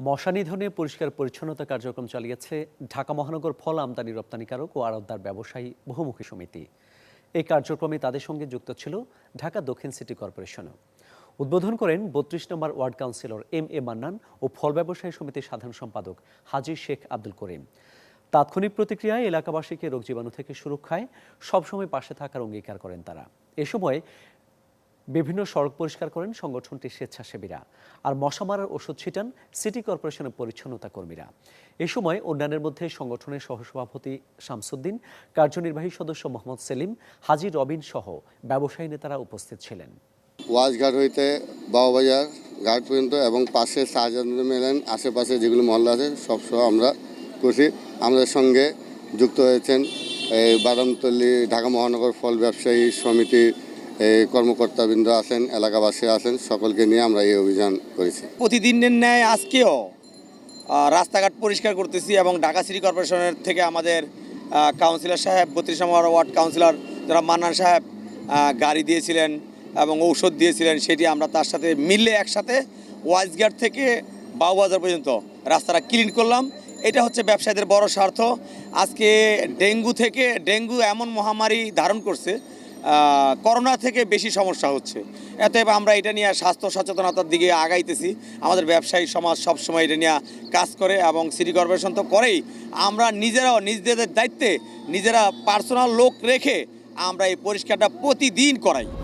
মশা নিধনে পরিষ্কার পরিচ্ছন্নতা কার্যক্রম চালিয়েছে ঢাকা মহানগর ফল আমদানি রপ্তানিকারক ও আড়তদার ব্যবসায়ী বহুমুখী সমিতি। এই কার্যক্রমে তাদের সঙ্গে যুক্ত ছিল ঢাকা দক্ষিণ সিটি কর্পোরেশনও। উদ্বোধন করেন ৩২ নম্বর ওয়ার্ড কাউন্সিলর এম মান্নান ও ফল ব্যবসায়ী সমিতির সাধারণ সম্পাদক হাজী শেখ আব্দুল করিম। তাৎক্ষণিক প্রতিক্রিয়ায় এলাকাবাসীকে রোগ জীবাণু থেকে সুরক্ষায় সবসময় পাশে থাকার অঙ্গীকার করেন তারা। এ সময় বিভিন্ন সড়ক পরিষ্কার করেন সংগঠনটির স্বেচ্ছাসেবীরা, আর মশা মারার ওষুধ ছিটান সিটি কর্পোরেশনের পরিচ্ছন্নতা কর্মীরা। এ সময় অন্যান্যের মধ্যে সংগঠনের সহসভাপতি শামসুদ্দিন, কার্যনির্বাহী সদস্য মোহাম্মদ সেলিম, হাজী রবিন সহ ব্যবসায়ী নেতারা উপস্থিত ছিলেন। ওয়াশঘাট হইতে বাউবাজার ঘাট পর্যন্ত এবং পাশে শাহজাহান মেলেন আশেপাশে যেগুলো মহল্লা আছে সব সহ আমরা করছি। আমাদের সঙ্গে যুক্ত হয়েছেন এই বাদামতলী ঢাকা মহানগর ফল ব্যবসায়ী সমিতির কর্মকর্তাবৃন্দ আছেন, এলাকাবাসী আছেন, সকলকে নিয়ে আমরা এই অভিযান করেছি। প্রতিদিনের ন্যায় আজকেও রাস্তাঘাট পরিষ্কার করতেছি এবং ঢাকা সিটি কর্পোরেশনের থেকে আমাদের কাউন্সিলর সাহেব ৩২ নম্বর ওয়ার্ড কাউন্সিলর যারা মান্নান সাহেব গাড়ি দিয়েছিলেন এবং ঔষধ দিয়েছিলেন, সেটি আমরা তার সাথে মিলে একসাথে ওয়াইজঘাট থেকে বাউবাজার পর্যন্ত রাস্তাটা ক্লিন করলাম। এটা হচ্ছে ব্যবসায়ীদের বড় স্বার্থ। আজকে ডেঙ্গু এমন মহামারী ধারণ করছে, করোনা থেকে বেশি সমস্যা হচ্ছে। অতএব আমরা এটা নিয়ে স্বাস্থ্য সচেতনতার দিকে আগাইতেছি। আমাদের ব্যবসায়ী সমাজ সবসময় এটা নিয়ে কাজ করে এবং সিটি কর্পোরেশন তো করেই। আমরা নিজেরাও নিজেদের দায়িত্বে নিজেরা পার্সোনাল লোক রেখে আমরা এই পরিষ্কারটা প্রতিদিন করাই।